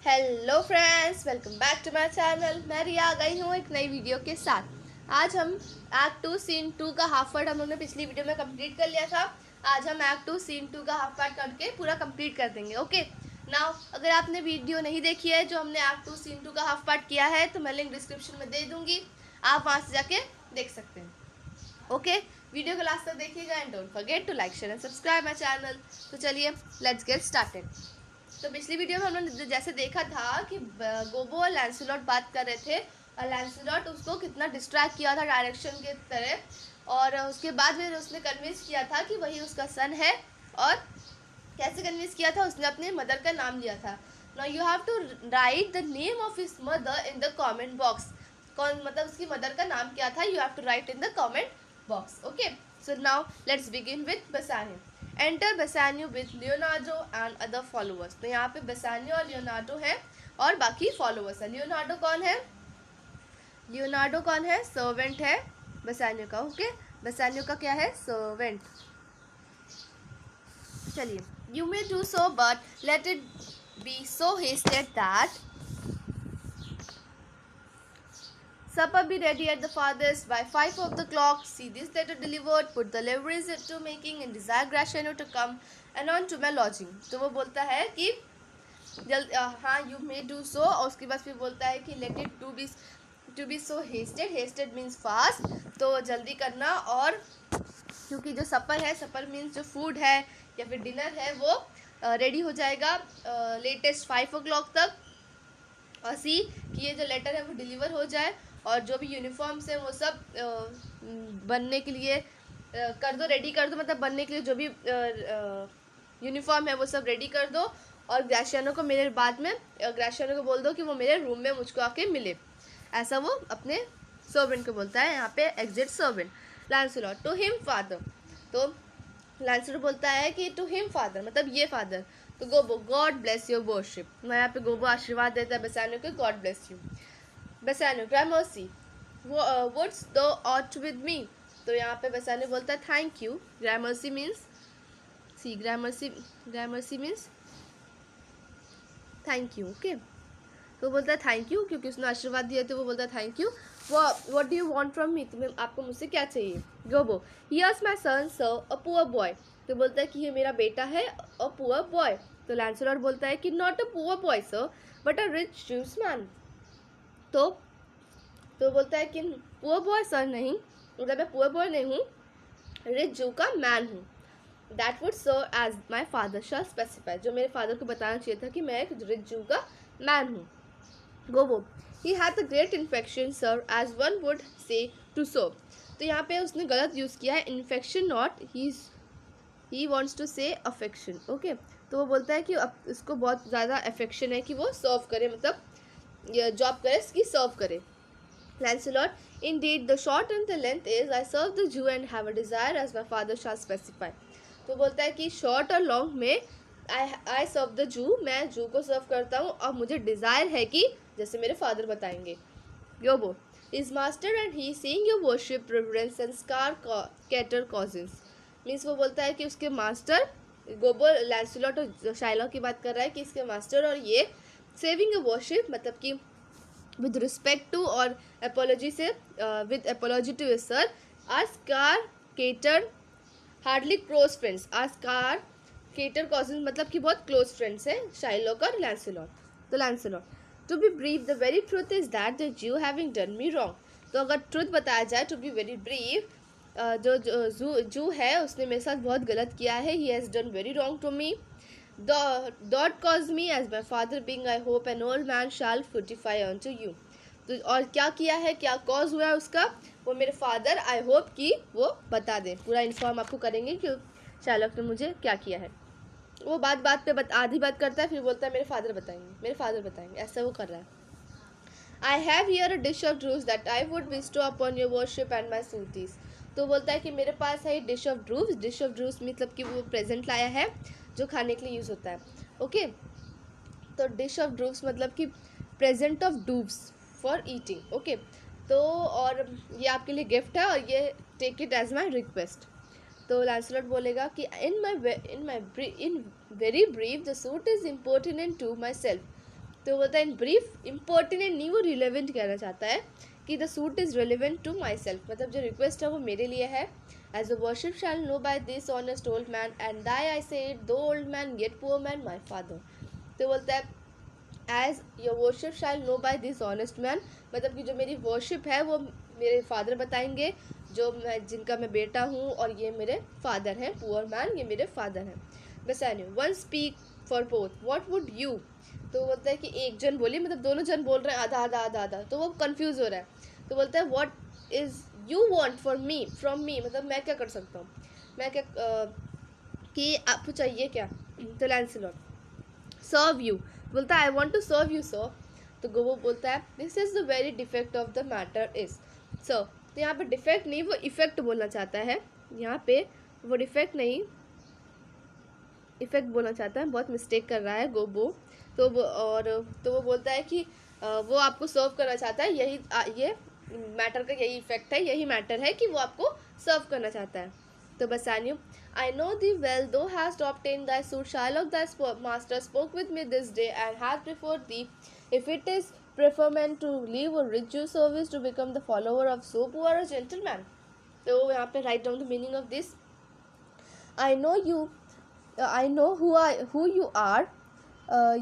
Hello friends, welcome back to my channel. मैं रिया आ गई हूँ एक नई वीडियो के साथ। आज हम एक्ट 2 सीन 2 का हाफ पार्ट हम लोगों ने पिछली वीडियो में कंप्लीट कर लिया था। आज हम एक्ट 2 सीन 2 का हाफ पार्ट करके पूरा कंप्लीट कर देंगे। ओके नाउ, अगर आपने वीडियो नहीं देखी है जो हमने एक्ट 2 सीन 2 का हाफ पार्ट किया है तो मैं लिंक डिस्क्रिप्शन में दे दूँगी, आप वहाँ से जाके देख सकते हैं। ओके, वीडियो को लास्ट तक देखिएगा and don't forget to like share and subscribe my channel. तो चलिए लेट्स गेट स्टार्टेड। तो पिछली वीडियो में हम लोगों ने जैसे देखा था कि गोबो और लैंसलॉट बात कर रहे थे और लैंसलॉट उसको कितना डिस्ट्रैक्ट किया था डायरेक्शन के तरह, और उसके बाद फिर उसने कन्विंस किया था कि वही उसका सन है। और कैसे कन्विंस किया था, उसने अपने मदर का नाम लिया था। Now you have to write the name of his mother in the comment box. कौन मतलब उसकी मदर का नाम क्या था, you have to write in the comment box. Okay, so now let's begin with Bassanio. Enter Bassanio with Leonardo and other followers. तो यहाँ पे बेसानियो और लियोनार्डो है और बाकी फॉलोअर्स है। लियोनार्डो कौन है? लियोनार्डो कौन है? सर्वेंट है बेसानियो का। ओके, बेसानियो का क्या है? सर्वेंट। चलिए, you may do so but let it be so hasted that supper be ready at the farthest by 5 of the clock. See this letter delivered. Put the leverage into making and desire Graciano to come anon to my lodging. तो वो बोलता है कि जल्द हाँ you may do so, और उसके बाद फिर बोलता है कि let it to be so hasted. Hasted means fast, तो जल्दी करना। और क्योंकि जो सपर है, सपर मीन्स जो फूड है या फिर डिनर है, वो रेडी हो जाएगा लेटेस्ट 5 o'clock तक। और सी कि ये जो लेटर है वो डिलीवर हो जाए, और जो भी यूनिफॉर्म्स हैं वो सब बनने के लिए कर दो, रेडी कर दो। मतलब बनने के लिए जो भी यूनिफॉर्म है वो सब रेडी कर दो। और ग्राशियानो को मेरे बाद में ग्राशियानो को बोल दो कि वो मेरे रूम में मुझको आके मिले। ऐसा वो अपने सर्वेंट को बोलता है। यहाँ पे exit servant. Launcelot to him father. तो लैंसलॉट बोलता है कि टू हिम फादर मतलब ये फादर। तो Gobbo God bless your worship. मैं यहाँ पे गोबो आशीर्वाद देता है बेसानियो को, God bless you. Bassanio gramercy what's the aught with me. तो यहाँ पे बेसानियो बोलता है thank you. Gramercy means see gramercy means thank you. Okay, तो बोलता है थैंक यू क्योंकि उसने आशीर्वाद दिया, तो वो बोलता है thank you. What do you want from me, तुम्हें आपको मुझसे क्या चाहिए? Gobbo here's my son sir a poor boy. तो बोलता है कि ये मेरा बेटा है, अ पुअर बॉय। तो लैंसलॉट बोलता है कि not a poor boy sir but a rich Jew's man. तो बोलता है कि पुअर बॉय सर नहीं, मतलब मैं पुअर बॉय नहीं हूँ, रिच जू का मैन हूँ। That would sir as my father shall specify. जो मेरे फादर को बताना चाहिए था कि मैं एक रिच जू का मैन हूँ। Gobbo he had the great infection sir as one would say to so. तो यहाँ पे उसने गलत यूज़ किया है, infection not, he wants to say affection. Okay, तो वो बोलता है कि अब इसको बहुत ज़्यादा अफेक्शन है कि वो सर्व करे, मतलब जॉब करे, इसकी सर्व करे। Lancelot, indeed, the short and the length is, I serve the Jew and have a desire as my father shall specify. तो बोलता है कि शॉर्ट और लॉन्ग में आई सर्व द जू, मैं जू को सर्व करता हूँ और मुझे डिज़ायर है कि जैसे मेरे फादर बताएंगे। योबो is master and he seeing your worship reverence and scarce cater cousins. Means वो बोलता है कि उसके मास्टर, गोबो लैंसलॉट और शाइलॉक की बात कर रहा है कि इसके मास्टर और ये सेविंग योर वर्शिप मतलब कि with respect to और apology से with apology to his sir, our scar cater hardly close friends। our scar cater cousins मतलब कि बहुत close friends हैं शाइलॉक और लैंसलॉट। तो Lancelot to be brief, the very truth is that the Jew having done me wrong। तो अगर truth बताया जाए to be very brief, जो जू है उसने मेरे साथ बहुत गलत किया है। he has done very wrong to me। Dot caused me as my father being I hope an old man shall fructify unto you। तो और क्या किया है, क्या कॉज हुआ है उसका, वो मेरे फादर आई होप कि वो बता दें, पूरा इन्फॉर्म आपको करेंगे कि शाइलॉक ने मुझे क्या किया है। वो बात पे आधी बात करता है, फिर बोलता है मेरे फादर बताएंगे, ऐसा वो कर रहा है। I have here a dish of doves that I would bestow upon your worship and my suits. तो बोलता है कि मेरे पास है dish of doves. Dish of doves मतलब कि वो प्रेजेंट लाया है जो खाने के लिए यूज़ होता है। ओके, तो डिश ऑफ ड्रूव्स मतलब कि present of doves for eating. Okay, तो और ये आपके लिए गिफ्ट है और ये take it as my request. तो लैंसलॉट बोलेगा कि in very brief the suit is important to myself. तो बोलता है इन ब्रीफ, इम्पोर्टेंट नहीं, वो रिलेवेंट कहना चाहता है कि the suit is relevant to myself, मतलब जो रिक्वेस्ट है वो मेरे लिए है. As a worship shall know by this honest old man and thy I say though old man yet poor man my father. तो बोलता है as your worship shall know by this honest man, मतलब कि जो मेरी worship है वो मेरे फादर बताएंगे, जो मैं जिनका मैं बेटा हूँ, और ये मेरे फादर हैं. पुअर मैन ये मेरे फादर हैं. Bassanio one speak for both what would you. तो बोलता है कि एक जन बोली, मतलब दोनों जन बोल रहे हैं आधा आधा आधा आधा, तो वो कंफ्यूज हो रहा है. तो बोलता है what is you want for me from me, मतलब मैं क्या कर सकता हूँ, मैं क्या कि आपको चाहिए क्या. तो लैंसलॉट सर्व यू, बोलता है I want to serve you sir. तो गोबो बोलता है this is the very defect of the matter is sir. तो यहाँ पे डिफेक्ट नहीं, वो इफेक्ट बोलना चाहता है. यहाँ पे वो डिफेक्ट नहीं, इफेक्ट बोलना चाहता है. बहुत मिस्टेक कर रहा है गोबो. तो वो बोलता है कि वो आपको सर्व करना चाहता है, यही ये मैटर का यही इफेक्ट है, यही मैटर है कि वो आपको सर्व करना चाहता है. तो Bassanio I know thee well thou has to obtain thy suit Shylock thy master spoke with me this day and has preferred thee if it is preferment to leave a rich Jew service to become the follower of so poor a gentleman. तो यहाँ पे write down the meaning of this. I know you, I know who you are.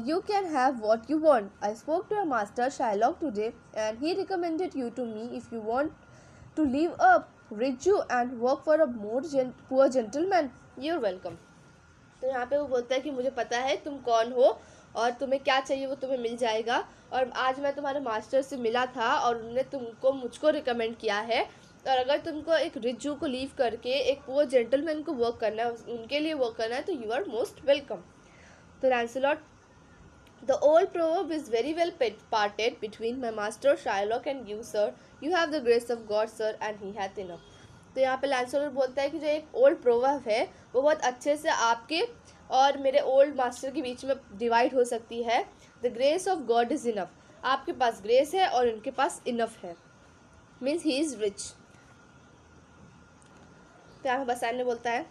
You can have what you want. I spoke to a master Shylock today, and he recommended you to me if you want to leave a rich Jew and work for a more poor gentleman. You're welcome. तो यहाँ पे वो बोलता है कि मुझे पता है तुम कौन हो और तुम्हें क्या चाहिए वो तुम्हें मिल जाएगा, और आज मैं तुम्हारे मास्टर से मिला था और उन्होंने तुमको मुझको रिकमेंड किया है, और अगर तुमको एक रिच जू को लीव करके एक पुअर जेंटलमैन को वर्क करना है, उनके लिए वर्क करना है, तो यू आर मोस्ट वेलकम. तो Launcelot the old proverb is very well parted between my master Shylock and you sir. You have the grace of God sir and he hath enough. तो यहाँ पे Lancelot बोलता है कि जो एक old proverb है वो बहुत अच्छे से आपके और मेरे ओल्ड मास्टर के बीच में डिवाइड हो सकती है. The grace of God is enough, आपके पास ग्रेस है और उनके पास इनफ है, मीन्स ही इज़ रिच. तो यहाँ बसाने बोलता है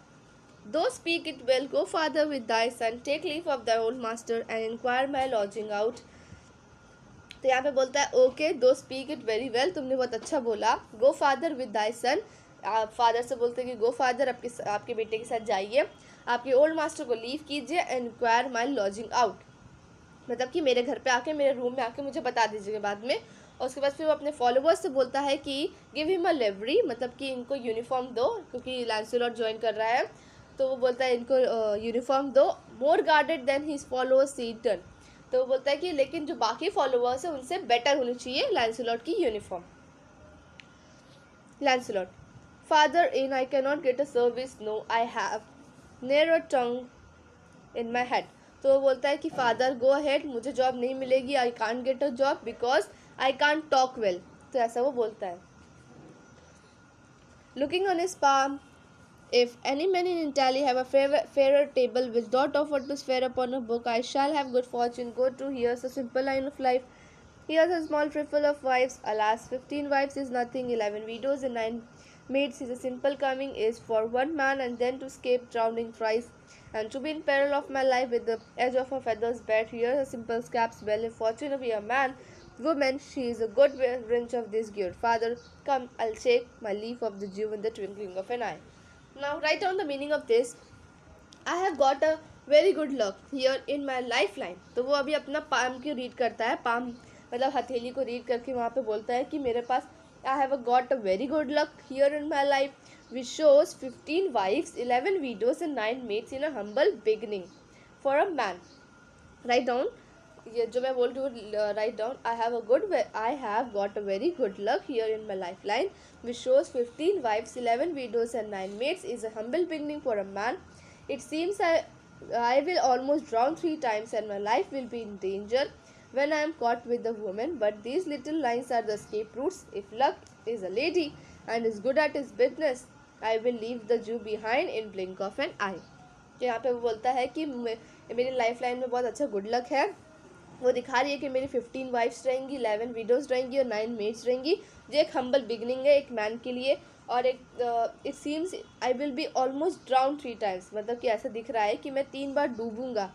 thou speak it well go father with thy son take leave of the old master and inquire my lodging out. तो यहाँ पे बोलता है ओके दो स्पीक इट वेरी वेल, तुमने बहुत अच्छा बोला. गो फादर विद दाई सन, आप फादर से बोलते हैं कि गो फादर आपके बेटे के साथ जाइए, आपके ओल्ड मास्टर को लीव कीजिए, इंक्वायर माई लॉजिंग आउट, मतलब कि मेरे घर पे आके मेरे रूम में आके मुझे बता दीजिएगा बाद में. और उसके बाद फिर वो अपने फॉलोवर्स से बोलता है कि गिव हिम अ लिवरी, मतलब कि इनको यूनिफॉर्म दो, क्योंकि लैंसलॉट ज्वाइन कर रहा है. तो वो बोलता है इनको यूनिफॉर्म दो, मोर गार्डेड देन हिज फॉलोअर्स सीटन. तो वो बोलता है कि लेकिन जो बाकी फॉलोवर्स हैं उनसे बेटर होनी चाहिए लैंसलॉट की uniform. Lancelot Father, in I cannot get a service. No, I have near a tongue in my head. तो वो बोलता है कि फादर गो अहेड, मुझे जॉब नहीं मिलेगी. I can't get a job because I can't talk well. तो ऐसा वो बोलता है. Looking on his palm, if any men in Italy have a fairer table which not offer to swear upon a book, I shall have good fortune. Go to here's a simple line of life. Here's a small trifle of wives. Alas, 15 wives is nothing. 11 widows and 9 maids is a simple coming is for one man, and then to escape drowning thrice, and to be in peril of my life with the edge of a feather's bed. Here's a simple scap's bell. If fortune be a man, woman, she is a good wrench of this gear. Father, come, I'll shake my leaf of the Jew in the twinkling of an eye. Now write down the meaning of this. I have got a very good luck here in my lifeline. तो वो अभी अपना palm की read करता है, palm मतलब हथेली को रीड करके वहाँ पे बोलता है कि मेरे पास I have got a very good luck here in my life, which shows 15 wives, 11 widows and 9 maids in a humble beginning for a man. Write down ये जो मैं बोल रही हूँ, write down I have got a very good luck here in my lifeline, which shows 15 wives, 11 widows and 9 maids is a humble beginning for a man. It seems I will almost drown 3 times and my life will be in danger when I am caught with the woman, but these little lines are the escape routes. If luck is a lady and is good at his business, I will leave the Jew behind in blink of an eye. तो यहाँ पे वो बोलता है कि मेरी life line में बहुत अच्छा गुड लक है. वो दिखा रही है कि मेरी 15 वाइफ्स रहेंगी, 11 विडोज़ रहेंगी और 9 मेड्स रहेंगी, जो एक हम्बल बिगनिंग है एक मैन के लिए. और एक it seems I will be almost drown 3 times, मतलब कि ऐसा दिख रहा है कि मैं 3 बार डूबूंगा.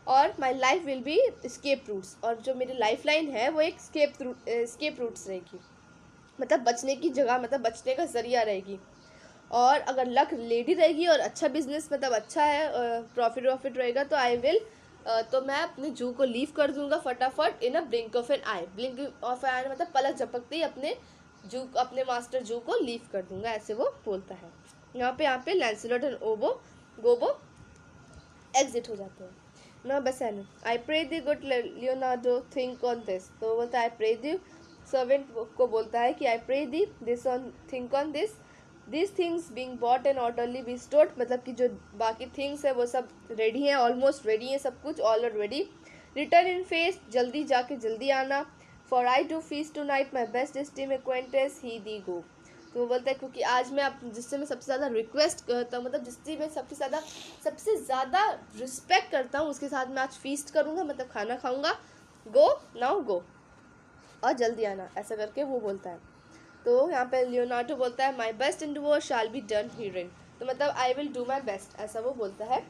और my life will be scape roots, और जो मेरी लाइफ लाइन है वो एक स्केप रूट्स रहेगी, मतलब बचने की जगह, मतलब बचने का ज़रिया रहेगी। और अगर लक लेडी रहेगी और अच्छा बिजनेस मतलब अच्छा है, प्रॉफिट रहेगा, तो आई विल तो मैं अपने जू को लीव कर दूंगा फटाफट in a blink of an eye. Blink of an eye मतलब पलक झपकते ही अपने मास्टर जू को लीव कर दूंगा, ऐसे वो बोलता है। यहाँ पे लैंसलॉट एंड गोबो एग्जिट हो जाते हैं। ना Bassanio, I pray thee good Leonardo think on this, तो बोलता है आई प्रे दी, सर्वेंट को बोलता है कि I pray thee this on think on this things being bought and orderly be stored, मतलब कि जो बाकी थिंग्स है वो सब रेडी हैं, ऑलमोस्ट रेडी है सब कुछ, all are ready. Return in face, जल्दी जाके जल्दी आना। For I do feast tonight my best esteem acquaintance hie thee go, तो वो बोलता है क्योंकि आज मैं जिससे मैं सबसे ज़्यादा रिक्वेस्ट करता हूँ, मतलब जिससे मैं सबसे ज़्यादा रिस्पेक्ट करता हूँ, उसके साथ मैं आज फीस्ट करूँगा, मतलब खाना खाऊँगा। गो नाउ गो, और जल्दी आना, ऐसा करके वो बोलता है। तो यहाँ पे लियोनार्डो बोलता है my best Endeavour shall be done herein, तो मतलब I will do my best, ऐसा वो बोलता है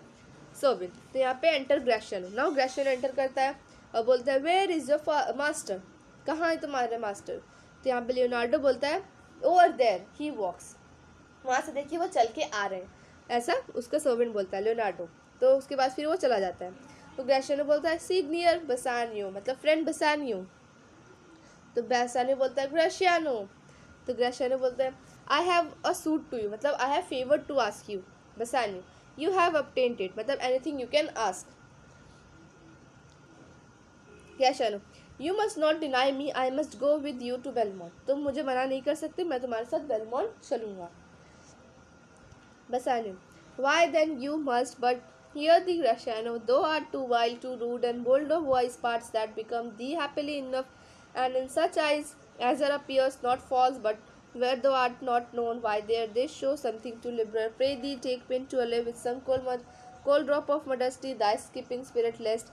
सर्वेंट। तो यहाँ पे एंटर ग्रेशियनो, नाउ ग्रेशियनो एंटर करता है और बोलता है वेयर इज योर मास्टर, कहाँ है तुम्हारे मास्टर। तो यहाँ पे लियोनार्डो बोलता है ओवर देयर ही वॉक्स, वहाँ से देखिए वो चल के आ रहे हैं, ऐसा उसका सर्वेंट बोलता है लियोनार्डो। तो उसके बाद फिर वो चला जाता है। तो ग्रेशियनो बोलता है सी नियर बेसानियो, मतलब फ्रेंड बेसानियो। तो बेसानियो बोलता है ग्रेशियानो, तो ग्रेशियानो बोलता है I have a suit to you, मतलब I have favour to ask you Bassanio, you have obtained it, मतलब anything you can ask. Gratiano you must not deny me, I must go with you to Belmont, तुम मुझे मना नहीं कर सकते, मैं तुम्हारे साथ बेलमोंट चलूँगा। बेसानियो why then you must, but here the Gratiano, thou art too wild, too rude, and bold of voice parts that become thee happily enough, and in such eyes as there appears not false, but where thou art not known, why there they show something too liberal. Pray thee take pain to allay with some cold drop of modesty thy skipping spirit, lest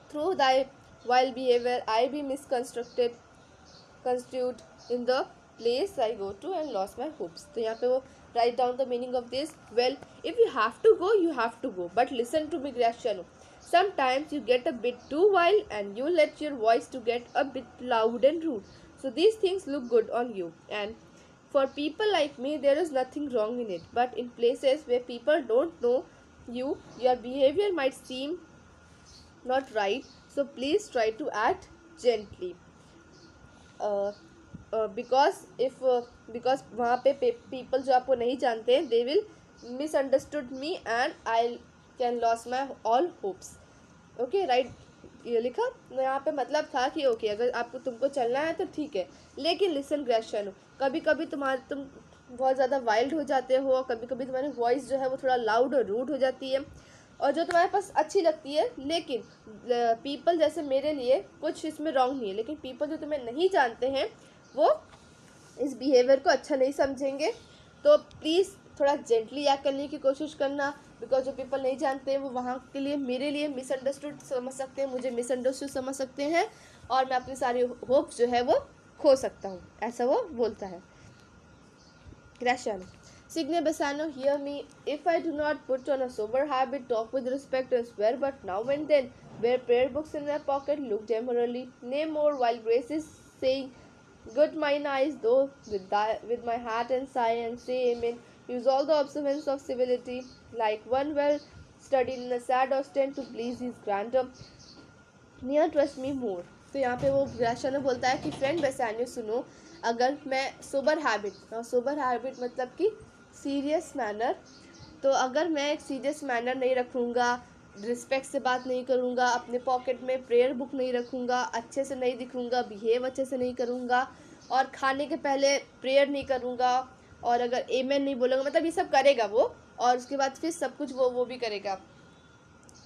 through thy wild behavior I be construed in the place I go to and lost my hopes. तो यहाँ पे वो write down the meaning of this. Well, if you have to go, you have to go. But listen to me, Gratiano. Sometimes you get a bit too wild and you let your voice to get a bit loud and rude. So these things look good on you. And for people like me, there is nothing wrong in it. But in places where people don't know you, your behavior might seem not right. So please try to act gently. Because वहाँ पे people जो आपको नहीं जानते हैं, they will misunderstood me and I can loss my all hopes. Okay right, ये लिखा। यहाँ पे मतलब था कि ओके अगर आपको तुमको चलना है तो ठीक है, लेकिन लिसन ग्रेशियनो, कभी कभी तुम बहुत ज़्यादा वाइल्ड हो जाते हो, कभी कभी तुम्हारी वॉइस जो है वो थोड़ा लाउड और रूड हो जाती है, और जो तुम्हारे पास अच्छी लगती है, लेकिन पीपल जैसे मेरे लिए कुछ इसमें रॉन्ग नहीं है, लेकिन पीपल जो तुम्हें नहीं जानते हैं वो इस बिहेवियर को अच्छा नहीं समझेंगे। तो प्लीज़ थोड़ा जेंटली एक्ट करने की कोशिश करना, बिकॉज जो पीपल नहीं जानते हैं वो वहाँ के लिए मेरे लिए मिसअंडरस्टूड समझ सकते हैं, मुझे मिसअंडरस्टूड समझ सकते हैं, और मैं अपनी सारी होप्स जो है वो खो सकता हूँ, ऐसा वो बोलता है। Gratiano. Signe Bassano, hear me. If I do not put on a sober habit, talk with respect and swear, but now and then wear prayer books in my pocket, look demurely, nay more, while grace is saying, good mine eyes, though with my heart and sigh, and say amen. Use all the observance of civility, like one well studied in a sad ostend to please his grandeur. Near trust me more. तो यहाँ पे वो ग्रेशियानो बोलता है कि friend बेसानियो सुनो, अगर मैं सोबर हैबिट मतलब कि सीरियस मैनर, तो अगर मैं एक सीरियस मैनर नहीं रखूँगा, रिस्पेक्ट से बात नहीं करूँगा, अपने पॉकेट में प्रेयर बुक नहीं रखूँगा, अच्छे से नहीं दिखूँगा, बिहेव अच्छे से नहीं करूँगा, और खाने के पहले प्रेयर नहीं करूँगा, और अगर एमेन नहीं बोलूँगा, मतलब ये सब करेगा वो, और उसके बाद फिर सब कुछ वो भी करेगा,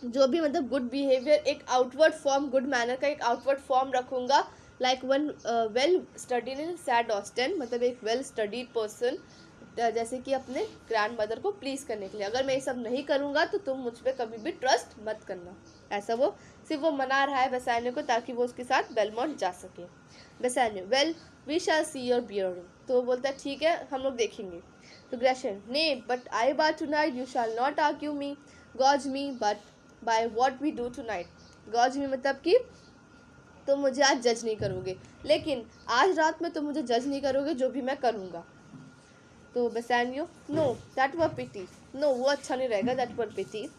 जो भी मतलब गुड बिहेवियर, एक आउटवर्ड फॉर्म, गुड मैनर का एक आउटवर्ड फॉर्म रखूँगा, like one well studied in sad ऑस्टेन, मतलब एक वेल स्टडीड पर्सन, जैसे कि अपने ग्रैंड मदर को प्लीज़ करने के लिए। अगर मैं ये सब नहीं करूँगा तो तुम मुझ पर कभी भी ट्रस्ट मत करना, ऐसा वो सिर्फ वो मना रहा है बेसानियो को, ताकि वो उसके साथ बेलमोंट जा सके। Bassanio well we shall see your bearing, तो वो बोलता है ठीक है हम लोग देखेंगे। तो ग्रेशियन ने but I bar tonight you shall not argue me gauge me, but by what we do tonight. Gauge me मतलब कि तुम मुझे आज जज नहीं करोगे, लेकिन आज रात में तुम मुझे जज नहीं करोगे जो भी मैं करूँगा। तो Bassanio, no that were pity, no वो अच्छा नहीं रहेगा, that were pity.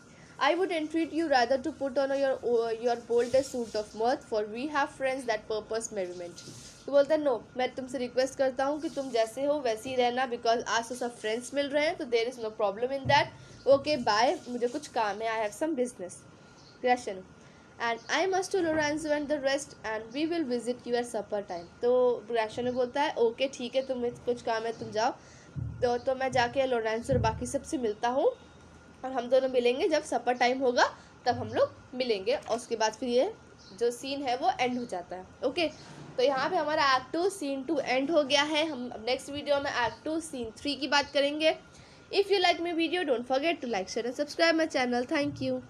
I would entreat you rather to put on your boldest suit of mirth, for we have friends that purpose merriment. तो बोलता है नो, मैं तुमसे रिक्वेस्ट करता हूँ कि तुम जैसे हो वैसे ही रहना, बिकॉज आज तो सब फ्रेंड्स मिल रहे हैं, तो there is no problem in that. Okay bye, मुझे कुछ काम है, I have some business. Question, and I must to Lorenzo and the rest and we will visit you at supper time. तो ग्रेशन बोलता है ओके ठीक है, तुम्हें कुछ काम है तुम जाओ, तो मैं जाके लोरेंजो और बाकी सबसे मिलता हूँ, और हम दोनों मिलेंगे जब सपर टाइम होगा, तब हम लोग मिलेंगे। और उसके बाद फिर ये जो सीन है वो एंड हो जाता है। ओके, तो यहाँ पे हमारा एक्ट 2 सीन 2 एंड हो गया है। हम नेक्स्ट वीडियो में एक्ट 2 सीन 3 की बात करेंगे। If you like my video don't forget to like share and subscribe my channel. Thank you.